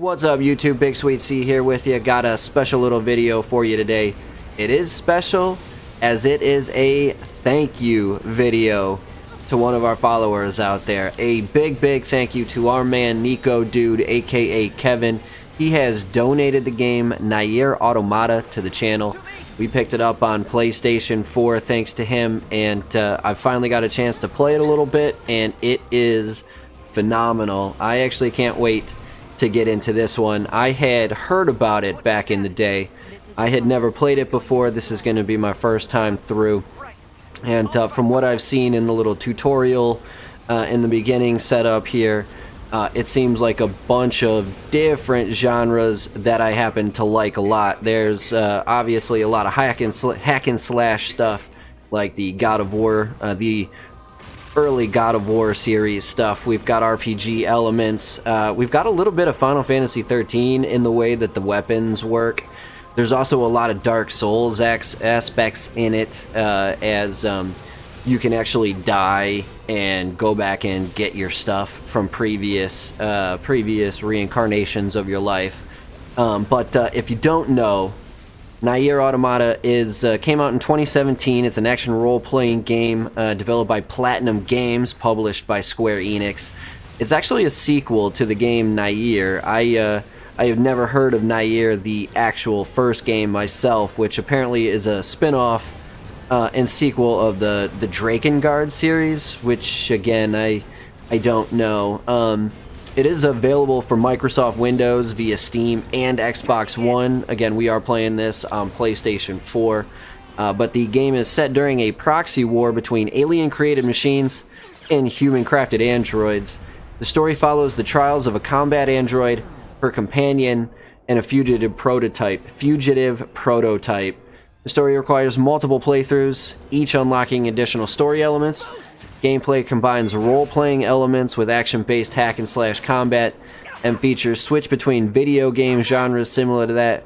What's up YouTube, BigSweetC here with you. Got a special little video for you today. It is special as it is a thank you video to one of our followers out there. A big thank you to our man Nico Dude, aka Kevin. He has donated the game Nier Automata to the channel. We picked it up on PlayStation 4 thanks to him, and I finally got a chance to play it a little bit, and it is phenomenal. I actually can't wait to get into this one. I had heard about it back in the day. I had never played it before. This is going to be my first time through, and from what I've seen in the little tutorial in the beginning setup here, it seems like a bunch of different genres that I happen to like a lot. There's obviously a lot of hack and slash stuff, like the God of War, the early God of War series stuff. We've got RPG elements. We've got a little bit of Final Fantasy 13 in the way that the weapons work. There's also a lot of Dark Souls aspects in it, as you can actually die and go back and get your stuff from previous reincarnations of your life. But if you don't know, Nier Automata came out in 2017. It's an action role-playing game developed by PlatinumGames, published by Square Enix. It's actually a sequel to the game Nier. I have never heard of Nier, the actual first game myself, which apparently is a spin-off and sequel of the Drakengard series, which again I don't know. It is available for Microsoft Windows via Steam and Xbox One. Again, we are playing this on PlayStation 4, but the game is set during a proxy war between alien-created machines and human-crafted androids. The story follows the trials of a combat android, her companion, and a fugitive prototype. The story requires multiple playthroughs, each unlocking additional story elements. Gameplay combines role-playing elements with action-based hack-and-slash combat, and features switch between video game genres similar to that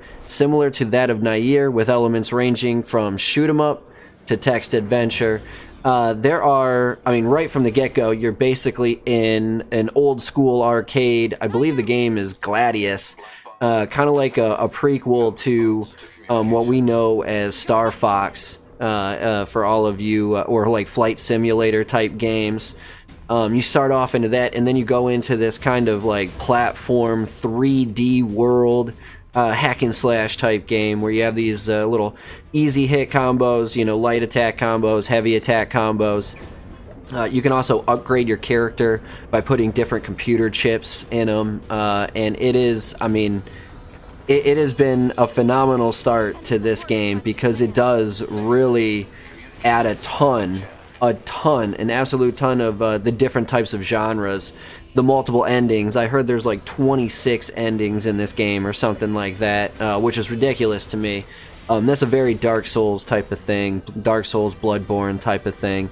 of Nier, with elements ranging from shoot-'em-up to text adventure. Right from the get-go, you're basically in an old-school arcade. I believe the game is Gladius, kind of like a prequel to what we know as Star Fox, for all of you, or like flight simulator type games. You start off into that, and then you go into this kind of like platform 3D world, hack and slash type game where you have these little easy hit combos, light attack combos, heavy attack combos. You can also upgrade your character by putting different computer chips in them, and it has been a phenomenal start to this game, because it does really add an absolute ton of the different types of genres, the multiple endings. I heard there's like 26 endings in this game or something like that, which is ridiculous to me. That's a very Dark Souls type of thing, Dark Souls, Bloodborne type of thing.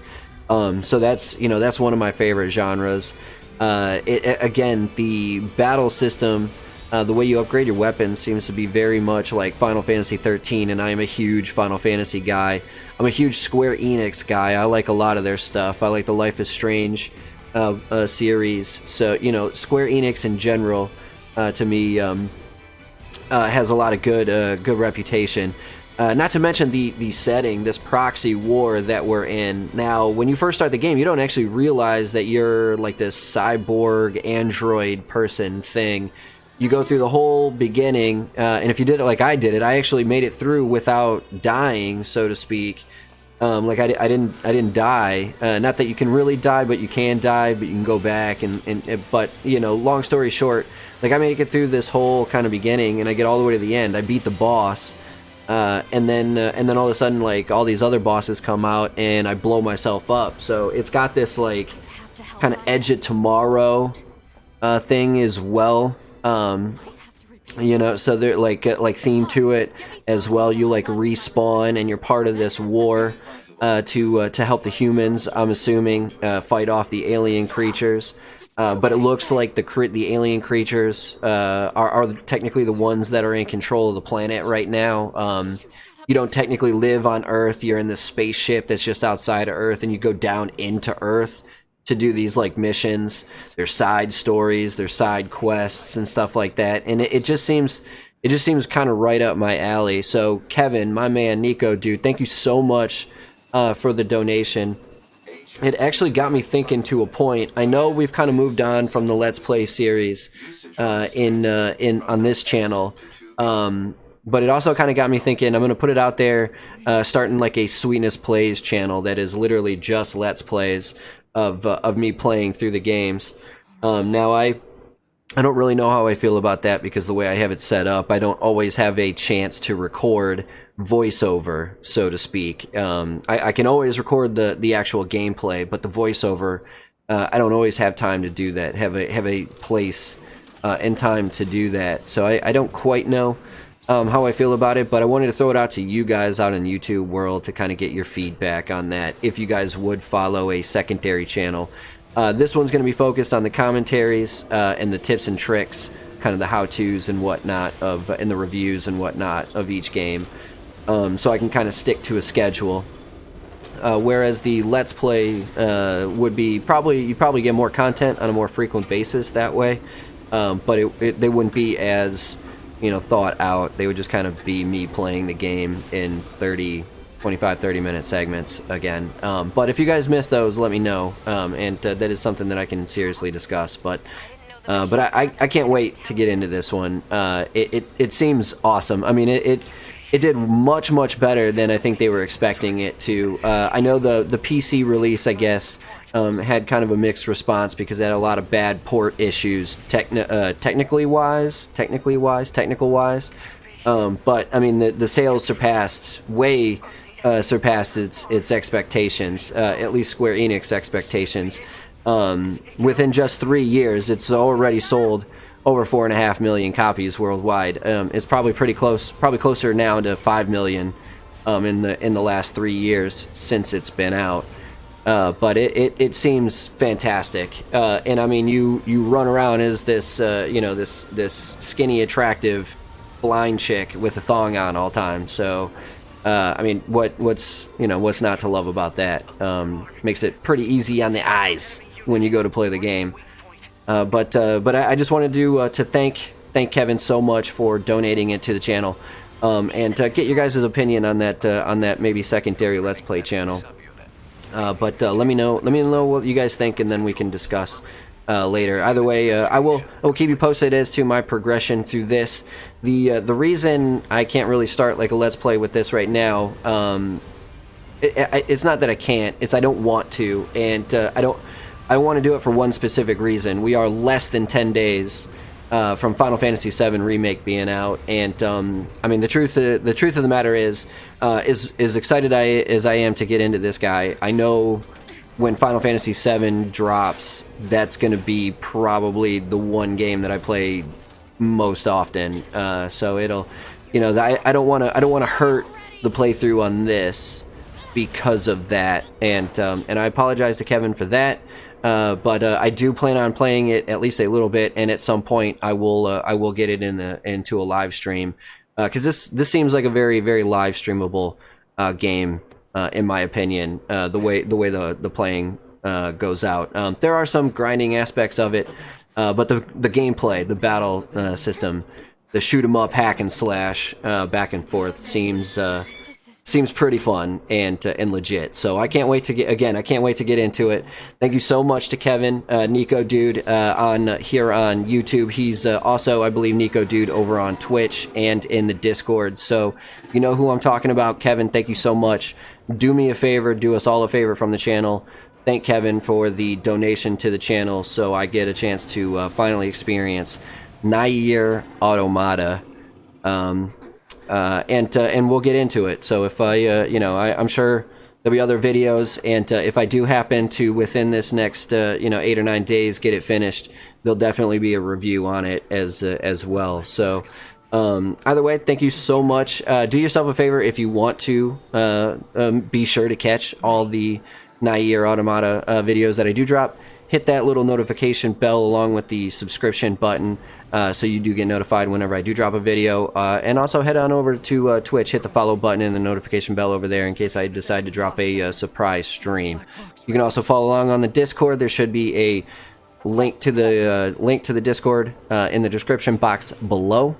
So that's one of my favorite genres. Again, the battle system, the way you upgrade your weapons seems to be very much like Final Fantasy 13, and I am a huge Final Fantasy guy. I'm a huge Square Enix guy. I like a lot of their stuff. I like the Life is Strange series. So, Square Enix in general, to me, has a lot of good reputation. Not to mention the setting, this proxy war that we're in. Now, when you first start the game, you don't actually realize that you're like this cyborg android person thing. You go through the whole beginning, and if you did it like I did it, I actually made it through without dying, so to speak. I didn't die. Not that you can really die, but you can die, but you can go back. But long story short, like I made it through this whole kind of beginning, and I get all the way to the end. I beat the boss, and then all of a sudden, like all these other bosses come out, and I blow myself up. So it's got this like kind of Edge of Tomorrow thing as well. So they're like theme to it as well. You like respawn, and you're part of this war to help the humans, I'm assuming, fight off the alien creatures. But it looks like the alien creatures are technically the ones that are in control of the planet right now. You don't technically live on Earth. You're in this spaceship that's just outside of Earth, and you go down into Earth. to do these like missions, their side stories, their side quests and stuff like that, and it just seems kind of right up my alley. So Kevin, my man, Nico, dude, thank you so much for the donation. It actually got me thinking to a point. I know we've kind of moved on from the Let's Play series in on this channel, but it also kind of got me thinking. I'm going to put it out there, starting like a Sweetness Plays channel that is literally just Let's Plays of me playing through the games. Now I don't really know how I feel about that because the way I have it set up, I don't always have a chance to record voiceover, so to speak. I can always record the actual gameplay, but the voiceover, I don't always have time to do that, have a place and time to do that. So I don't quite know how I feel about it, but I wanted to throw it out to you guys out in the YouTube world to kind of get your feedback on that, if you guys would follow a secondary channel. This one's going to be focused on the commentaries and the tips and tricks, kind of the how-tos and whatnot and the reviews and whatnot of each game, so I can kind of stick to a schedule. Whereas the Let's Play would be you probably get more content on a more frequent basis that way, but they wouldn't be as thought out. They would just kind of be me playing the game in 25-30 minute segments again. But if you guys missed those, let me know, and that is something that I can seriously discuss. But I can't wait to get into this one. It seems awesome. I mean, it did much better than I think they were expecting it to. I know the PC release, I guess, had kind of a mixed response because it had a lot of bad port issues, technical wise. But I mean, the sales surpassed its expectations, at least Square Enix expectations. Within just 3 years, it's already sold over 4.5 million copies worldwide. It's probably closer now to 5 million in the last 3 years since it's been out. But it seems fantastic, and I mean, you run around as this this skinny, attractive, blind chick with a thong on all time. So, I mean, what's not to love about that? Makes it pretty easy on the eyes when you go to play the game. But I just wanted to thank Kevin so much for donating it to the channel, and get your guys' opinion on that maybe secondary Let's Play channel. But let me know what you guys think, and then we can discuss later. Either way, I will keep you posted as to my progression through this. The reason I can't really start like a Let's Play with this right now, it's not that I can't, it's I don't want to, and I want to do it for one specific reason. We are less than 10 days from Final Fantasy VII Remake being out, and I mean, the truth of the matter is excited as I am to get into this guy, I know when Final Fantasy VII drops, that's going to be probably the one game that I play most often. So it'll, I don't want to hurt the playthrough on this because of that, and I apologize to Kevin for that. But I do plan on playing it at least a little bit, and at some point I will get it into a live stream, because this seems like a very, very live streamable game, in my opinion. The way the playing goes out. There are some grinding aspects of it, but the gameplay, the battle system, the shoot 'em up, hack and slash, back and forth seems pretty fun and legit. So I can't wait to get into it. Thank you so much to Kevin, Nico Dude, here on YouTube. He's also, I believe, Nico Dude over on Twitch and in the Discord. So you know who I'm talking about. Kevin, thank you so much. Do me a favor, do us all a favor from the channel. Thank Kevin for the donation to the channel, so I get a chance to finally experience Nier Automata. And we'll get into it. So if I'm sure there'll be other videos, and if I do happen to within this next 8 or 9 days get it finished, there'll definitely be a review on it as well. So either way, thank you so much. Do yourself a favor if you want to be sure to catch all the Nier Automata videos that I do drop. hit that little notification bell along with the subscription button, so you do get notified whenever I do drop a video. And also head on over to Twitch, hit the follow button and the notification bell over there in case I decide to drop a surprise stream. You can also follow along on the Discord. There should be a link to the Discord in the description box below.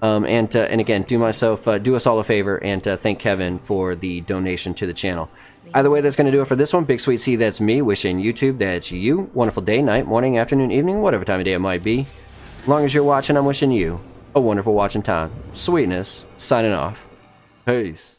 And again, do us all a favor and thank Kevin for the donation to the channel. Either way, that's going to do it for this one. BigSweetC, that's me, wishing YouTube, that's you. Wonderful day, night, morning, afternoon, evening, whatever time of day it might be. As long as you're watching, I'm wishing you a wonderful watching time. Sweetness, signing off. Peace.